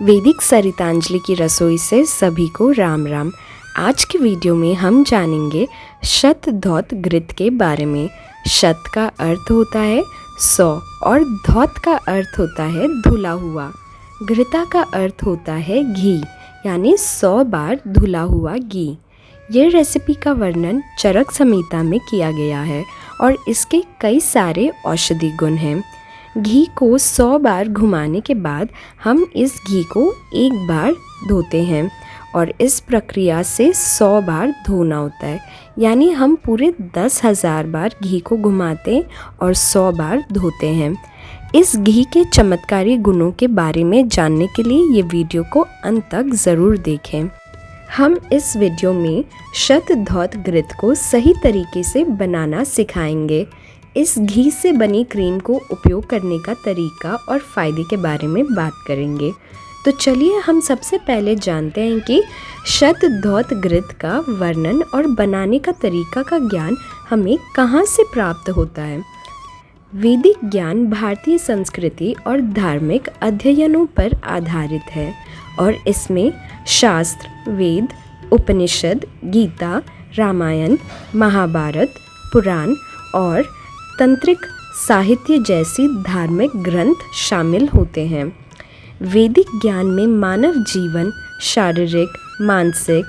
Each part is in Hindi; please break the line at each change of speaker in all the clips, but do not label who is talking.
वैदिक सरितांजलि की रसोई से सभी को राम राम। आज की वीडियो में हम जानेंगे शत धौत घृत के बारे में। शत का अर्थ होता है 100 और धौत का अर्थ होता है धुला हुआ। घृता का अर्थ होता है घी, यानी 100 बार धुला हुआ घी। यह रेसिपी का वर्णन चरक संहिता में किया गया है और इसके कई सारे औषधि गुण हैं। घी को 100 बार घुमाने के बाद हम इस घी को एक बार धोते हैं और इस प्रक्रिया से 100 बार धोना होता है, यानी हम पूरे 10,000 बार घी को घुमाते और 100 बार धोते हैं। इस घी के चमत्कारी गुणों के बारे में जानने के लिए ये वीडियो को अंत तक ज़रूर देखें। हम इस वीडियो में शत धौत घृत को सही तरीके से बनाना सिखाएंगे। इस घी से बनी क्रीम को उपयोग करने का तरीका और फ़ायदे के बारे में बात करेंगे। तो चलिए हम सबसे पहले जानते हैं कि शत धौत घृत का वर्णन और बनाने का तरीका का ज्ञान हमें कहाँ से प्राप्त होता है। वैदिक ज्ञान भारतीय संस्कृति और धार्मिक अध्ययनों पर आधारित है और इसमें शास्त्र, वेद, उपनिषद, गीता, रामायण, महाभारत, पुराण और तंत्रिक साहित्य जैसी धार्मिक ग्रंथ शामिल होते हैं। वैदिक ज्ञान में मानव जीवन, शारीरिक, मानसिक,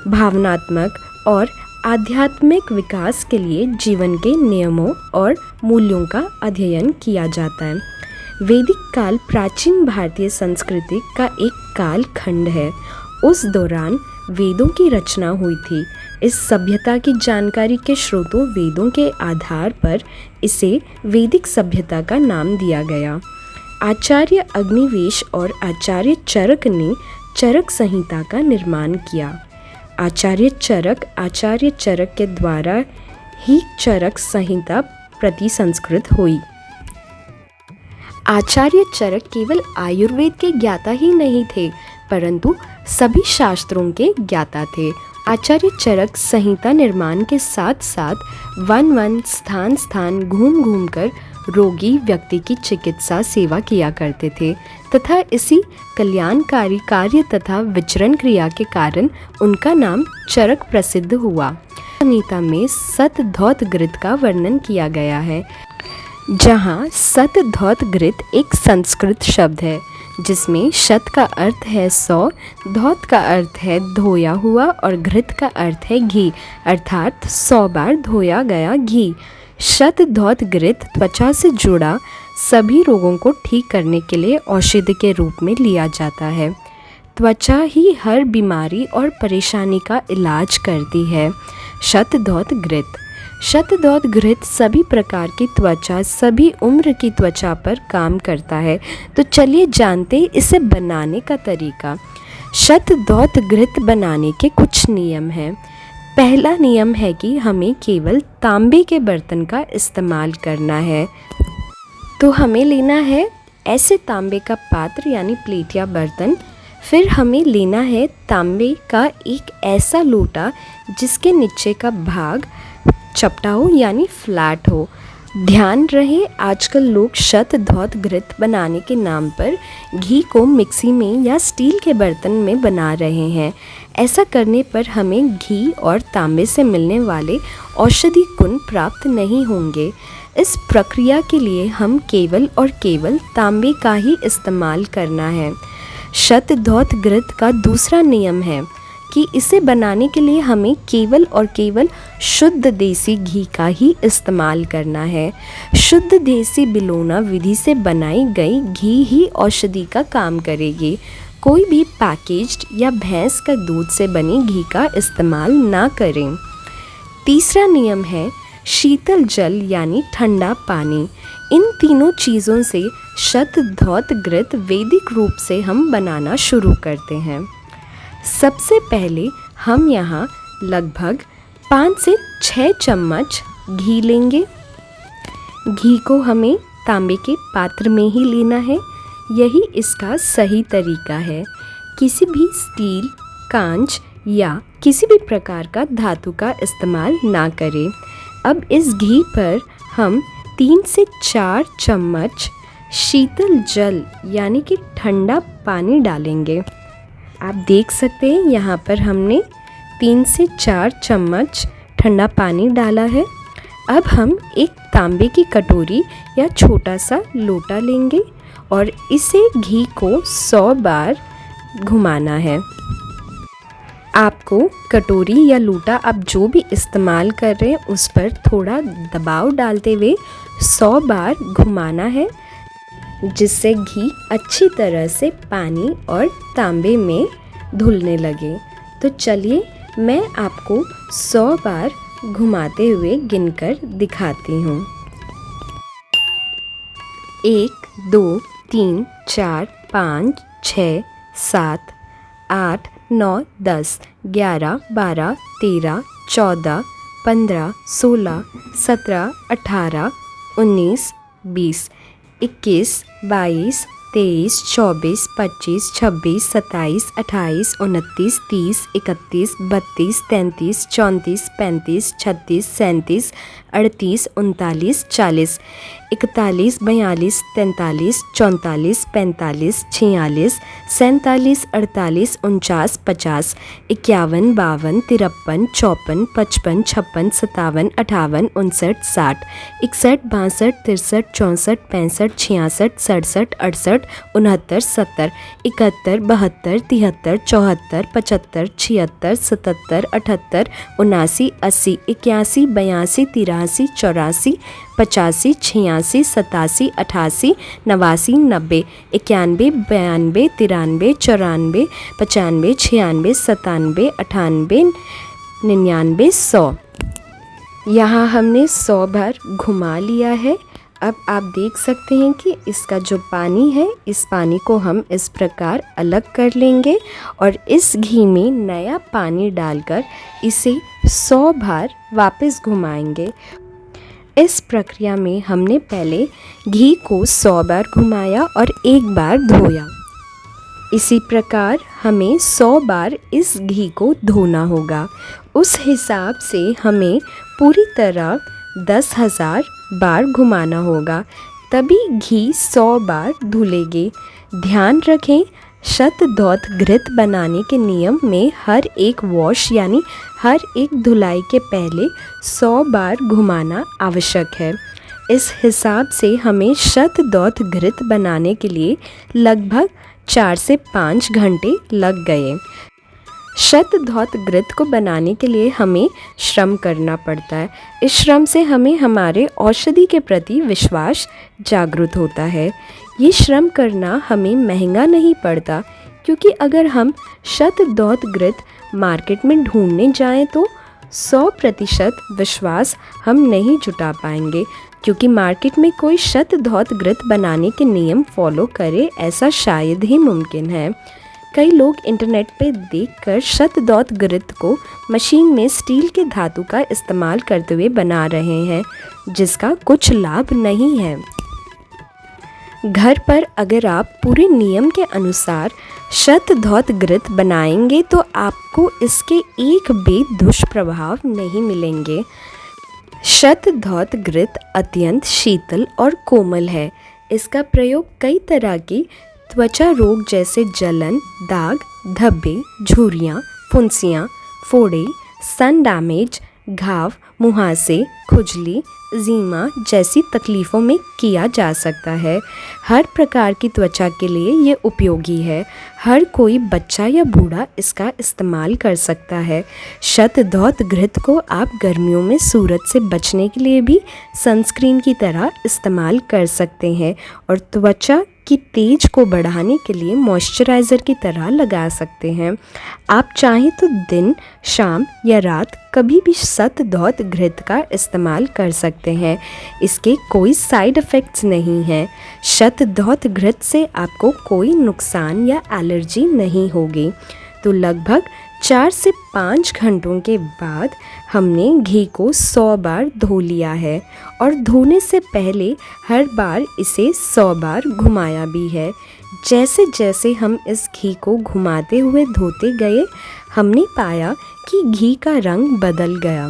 भावनात्मक और आध्यात्मिक विकास के लिए जीवन के नियमों और मूल्यों का अध्ययन किया जाता है। वैदिक काल प्राचीन भारतीय संस्कृति का एक काल खंड है। उस दौरान वेदों की रचना हुई थी। इस सभ्यता की जानकारी के स्रोतों वेदों के आधार पर इसे वैदिक सभ्यता का नाम दिया गया। आचार्य अग्निवेश और आचार्य चरक ने चरक संहिता का निर्माण किया। आचार्य चरक के द्वारा ही चरक संहिता प्रति संस्कृत हुई। आचार्य चरक केवल आयुर्वेद के ज्ञाता ही नहीं थे, परंतु सभी शास्त्रों के ज्ञाता थे। आचार्य चरक संहिता निर्माण के साथ साथ वन स्थान घूम कर रोगी व्यक्ति की चिकित्सा सेवा किया करते थे तथा इसी कल्याणकारी कार्य तथा विचरण क्रिया के कारण उनका नाम चरक प्रसिद्ध हुआ। संहिता में शत धौत घृत का वर्णन किया गया है, जहाँ शत धौत घृत एक संस्कृत शब्द है जिसमें शत का अर्थ है 100, धौत का अर्थ है धोया हुआ और घृत का अर्थ है घी, अर्थात 100 बार धोया गया घी। शत धौत घृत त्वचा से जुड़ा सभी रोगों को ठीक करने के लिए औषधि के रूप में लिया जाता है। त्वचा ही हर बीमारी और परेशानी का इलाज करती है। शत धौत घृत सभी प्रकार की त्वचा, सभी उम्र की त्वचा पर काम करता है। तो चलिए जानते हैं इसे बनाने का तरीका। शत धौत घृत बनाने के कुछ नियम हैं। पहला नियम है कि हमें केवल तांबे के बर्तन का इस्तेमाल करना है। तो हमें लेना है ऐसे तांबे का पात्र यानी प्लेट या बर्तन। फिर हमें लेना है तांबे का एक ऐसा लोटा जिसके नीचे का भाग चपटा हो यानी फ्लैट हो। ध्यान रहे आजकल लोग शत धौत घृत बनाने के नाम पर घी को मिक्सी में या स्टील के बर्तन में बना रहे हैं। ऐसा करने पर हमें घी और तांबे से मिलने वाले औषधि गुण प्राप्त नहीं होंगे। इस प्रक्रिया के लिए हम केवल और केवल तांबे का ही इस्तेमाल करना है। शत धौत घृत का दूसरा नियम है कि इसे बनाने के लिए हमें केवल और केवल शुद्ध देसी घी का ही इस्तेमाल करना है। शुद्ध देसी बिलोना विधि से बनाई गई घी ही औषधि का काम करेगी। कोई भी पैकेज्ड या भैंस का दूध से बनी घी का इस्तेमाल ना करें। तीसरा नियम है शीतल जल यानी ठंडा पानी। इन तीनों चीज़ों से शत धौत घृत वैदिक रूप से हम बनाना शुरू करते हैं। सबसे पहले हम यहाँ लगभग 5 से 6 चम्मच घी लेंगे। घी को हमें तांबे के पात्र में ही लेना है। यही इसका सही तरीका है। किसी भी स्टील, कांच या किसी भी प्रकार का धातु का इस्तेमाल ना करें। अब इस घी पर हम 3 से 4 चम्मच शीतल जल यानी कि ठंडा पानी डालेंगे। आप देख सकते हैं यहाँ पर हमने 3 से 4 चम्मच ठंडा पानी डाला है। अब हम एक तांबे की कटोरी या छोटा सा लोटा लेंगे और इसे घी को 100 बार घुमाना है। आपको कटोरी या लोटा आप जो भी इस्तेमाल कर रहे हैं उस पर थोड़ा दबाव डालते हुए 100 बार घुमाना है, जिससे घी अच्छी तरह से पानी और तांबे में घुलने लगे। तो चलिए मैं आपको 100 बार घुमाते हुए गिनकर दिखाती हूँ। 1 2 3 4 5 6 7 8 9 10 11 12 13 14 15 16 17 18 19 20 21 22 23 24 25 26 27 28 29 30 31 32 33 34 35 36 37 38 39 40 41 42 43 44 45 46 47 48 49 50 51 52 53 54 55 56 57 58 59 60 61 62 63 64 65 66 67 68 69 70 71 72 73 74 75 76 77 78 79 80 81 82 83 84 85 86 87 88 89 90 91 92 93 94 95 96 97 98 99 100। यहाँ हमने 100 बार घुमा लिया है। अब आप देख सकते हैं कि इसका जो पानी है, इस पानी को हम इस प्रकार अलग कर लेंगे और इस घी में नया पानी डालकर इसे 100 बार वापस घुमाएंगे। इस प्रक्रिया में हमने पहले घी को 100 बार घुमाया और 1 बार धोया। इसी प्रकार हमें 100 बार इस घी को धोना होगा। उस हिसाब से हमें पूरी तरह 10,000 बार घुमाना होगा, तभी घी 100 बार धुलेगे। ध्यान रखें, शतधौत घृत बनाने के नियम में हर एक वॉश यानी हर एक धुलाई के पहले 100 बार घुमाना आवश्यक है। इस हिसाब से हमें शतधौत घृत बनाने के लिए लगभग 4 से 5 घंटे लग गए। शतधौत घृत को बनाने के लिए हमें श्रम करना पड़ता है। इस श्रम से हमें हमारे औषधि के प्रति विश्वास जागृत होता है। ये श्रम करना हमें महंगा नहीं पड़ता, क्योंकि अगर हम शतधौत घृत मार्केट में ढूंढने जाएं तो 100% विश्वास हम नहीं जुटा पाएंगे, क्योंकि मार्केट में कोई शतधौत घृत बनाने के नियम फॉलो करे ऐसा शायद ही मुमकिन है। कई लोग इंटरनेट पे देखकर शतधौत घृत को मशीन में स्टील के धातु का इस्तेमाल करते हुए बना रहे हैं, जिसका कुछ लाभ नहीं है। घर पर अगर आप पूरे नियम के अनुसार शतधौत घृत बनाएंगे तो आपको इसके एक भी दुष्प्रभाव नहीं मिलेंगे। शतधौत घृत अत्यंत शीतल और कोमल है। इसका प्रयोग कई तरह की त्वचा रोग जैसे जलन, दाग, धब्बे, झुर्रियाँ, फुंसियाँ, फोड़े, सन डैमेज, घाव, मुहासे, खुजली, ज़ीमा जैसी तकलीफ़ों में किया जा सकता है। हर प्रकार की त्वचा के लिए ये उपयोगी है। हर कोई बच्चा या बूढ़ा इसका इस्तेमाल कर सकता है। शतधौत घृत को आप गर्मियों में सूरज से बचने के लिए भी सनस्क्रीन की तरह इस्तेमाल कर सकते हैं और त्वचा की तेज को बढ़ाने के लिए मॉइस्चराइज़र की तरह लगा सकते हैं। आप चाहें तो दिन, शाम या रात कभी भी शतधौत घृत का इस्तेमाल कर सकते हैं। इसके कोई साइड इफ़ेक्ट्स नहीं हैं। शतधौत घृत से आपको कोई नुकसान या एलर्जी नहीं होगी। तो लगभग 4 से 5 घंटों के बाद हमने घी को 100 बार धो लिया है और धोने से पहले हर बार इसे 100 बार घुमाया भी है। जैसे जैसे हम इस घी को घुमाते हुए धोते गए, हमने पाया कि घी का रंग बदल गया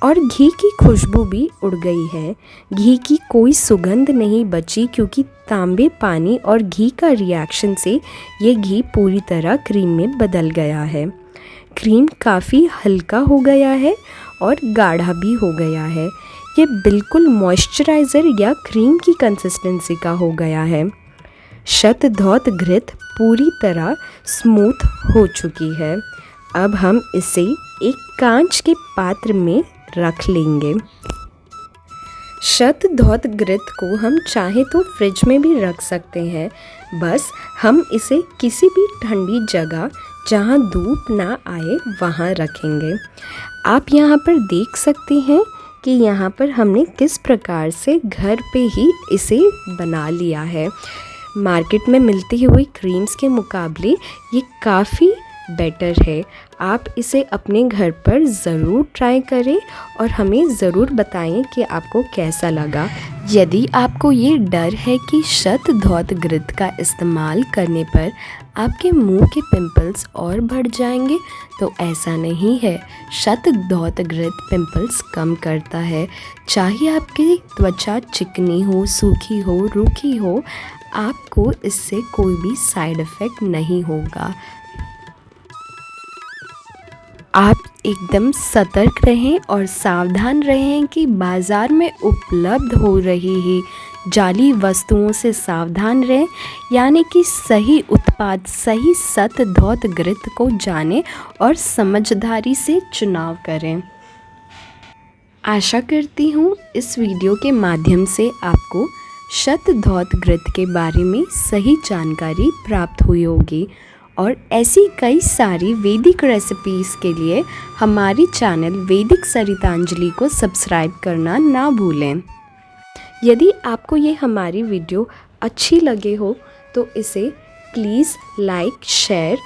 और घी की खुशबू भी उड़ गई है। घी की कोई सुगंध नहीं बची क्योंकि तांबे पानी और घी का रिएक्शन से ये घी पूरी तरह क्रीम में बदल गया है। क्रीम काफ़ी हल्का हो गया है और गाढ़ा भी हो गया है। ये बिल्कुल मॉइस्चराइज़र या क्रीम की कंसिस्टेंसी का हो गया है। शतधौत घृत पूरी तरह स्मूथ हो चुकी है। अब हम इसे एक कांच के पात्र में रख लेंगे। शतधौत घृत को हम चाहे तो फ्रिज में भी रख सकते हैं। बस हम इसे किसी भी ठंडी जगह जहाँ धूप ना आए वहाँ रखेंगे। आप यहाँ पर देख सकते हैं कि यहाँ पर हमने किस प्रकार से घर पे ही इसे बना लिया है। मार्केट में मिलती हुई क्रीम्स के मुकाबले ये काफ़ी बेटर है। आप इसे अपने घर पर ज़रूर ट्राई करें और हमें ज़रूर बताएं कि आपको कैसा लगा। यदि आपको ये डर है कि शतधौत घृत का इस्तेमाल करने पर आपके मुंह के पिंपल्स और बढ़ जाएंगे, तो ऐसा नहीं है। शतधौत घृत पिंपल्स कम करता है। चाहे आपकी त्वचा चिकनी हो, सूखी हो, रूखी हो, आपको इससे कोई भी साइड इफ़ेक्ट नहीं होगा। आप एकदम सतर्क रहें और सावधान रहें कि बाज़ार में उपलब्ध हो रही ही जाली वस्तुओं से सावधान रहें, यानी कि सही उत्पाद, सही शतधौत घृत को जानें और समझदारी से चुनाव करें। आशा करती हूँ इस वीडियो के माध्यम से आपको शतधौत घृत के बारे में सही जानकारी प्राप्त हुई होगी। और ऐसी कई सारी वैदिक रेसिपीज़ के लिए हमारी चैनल वैदिक सरितांजलि को सब्सक्राइब करना ना भूलें। यदि आपको ये हमारी वीडियो अच्छी लगे हो तो इसे प्लीज़ लाइक, शेयर,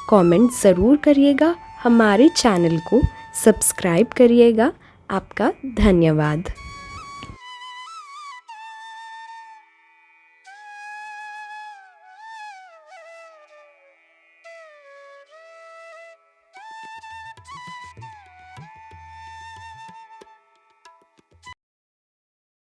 कमेंट ज़रूर करिएगा। हमारे चैनल को सब्सक्राइब करिएगा। आपका धन्यवाद।